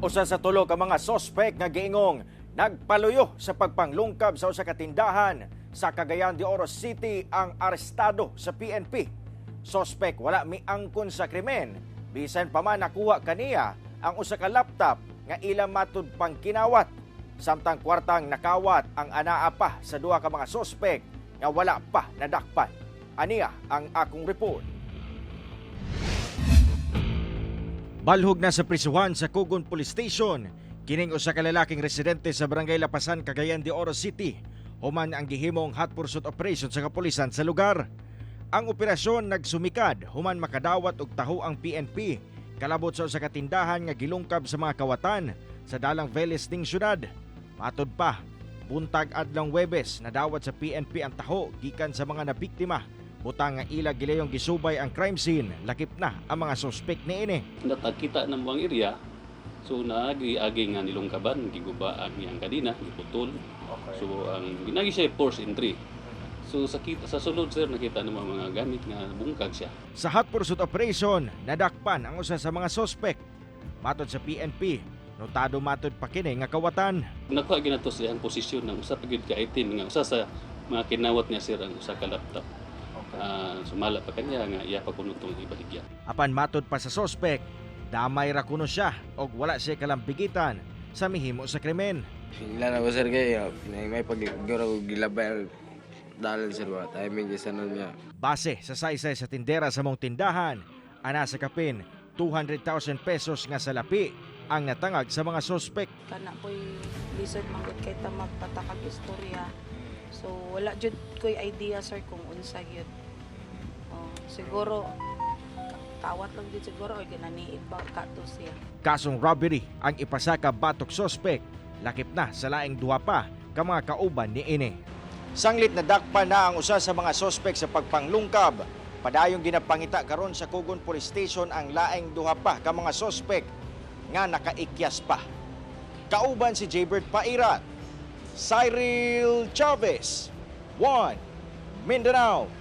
Usa sa tulo ka mga sospek nga giingong nagpaluyo sa pagpanglungkab sa usa ka tindahan sa Cagayan de Oro City ang arestado sa PNP. Sospek wala miangkon sa krimen, bisan pa man nakuha kaniya ang usa ka laptop nga ilang matud pang kinawat. Samtang kwartang nakawat ang anaa pa sa duha ka mga sospek nga wala pa nadakpan. Aniya ang akong report. Balhog na sa prisuhan sa Cugon Police Station, kining usa ka lalaking residente sa Barangay Lapasan, Cagayan de Oro City, human ang gihimong hot pursuit operation sa kapulisan sa lugar. Ang operasyon nagsumikad human makadawat og taho ang PNP, kalabot sa usa ka tindahan nga gilungkab sa mga kawatan sa dalang Veles ning syudad. Matod pa, buntag adlong Huwebes nadawat sa PNP ang taho gikan sa mga nabiktima. Butang nga ila gilayong gisubay ang crime scene, lakip na ang mga suspect niini. Nakita ng buwang area, so naagi-agi nga nilungkaban, giguba ang iyang kadina, giputol. Okay. So ang ginagi siya force entry. So sa sulod sir nakita ng mga gamit nga bungkag siya. Sa hot pursuit operation, nadakpan ang usa sa mga suspect. Matod sa PNP, notado matod pa kini nga kawatan. Nakuha ginato siya ang posisyon ng usa pa gyud ka item nga usa sa mga kinawat niya sir ang usa ka laptop. Sumala pa kanya nga iya pa kuno tong ibaligya. Apan matod pa sa suspect, damay ra kuno siya og wala siya kalambigitan sa mihimo sa krimen. Sila na ko sir kayo, may pag-guro gilabay dalan sir ba, timing isa nun niya. Base sa saysay sa tindera sa mong tindahan, ana sa kapin 200,000 pesos nga salapi ang natangag sa mga suspect. Kana po'y lisod manggod kay ta magpatakag istorya. So wala jud ko'y idea sir kung unsa gyud. Siguro kawat lang jud siguro o ginaniid ba kato siya. Kasong robbery ang ipasaka batok suspect, lakip na sa laing duha pa ka mga kauban ni ini. Sanglit na dakpa na ang usa sa mga suspect sa pagpanglungkab. Padayong ginapangita karon sa Cugon Police Station ang laing duha pa ka mga suspect nga nakaikyas pa. Kauban si Jaybert Pairat, Cyril Chavez, 1 Mindanao.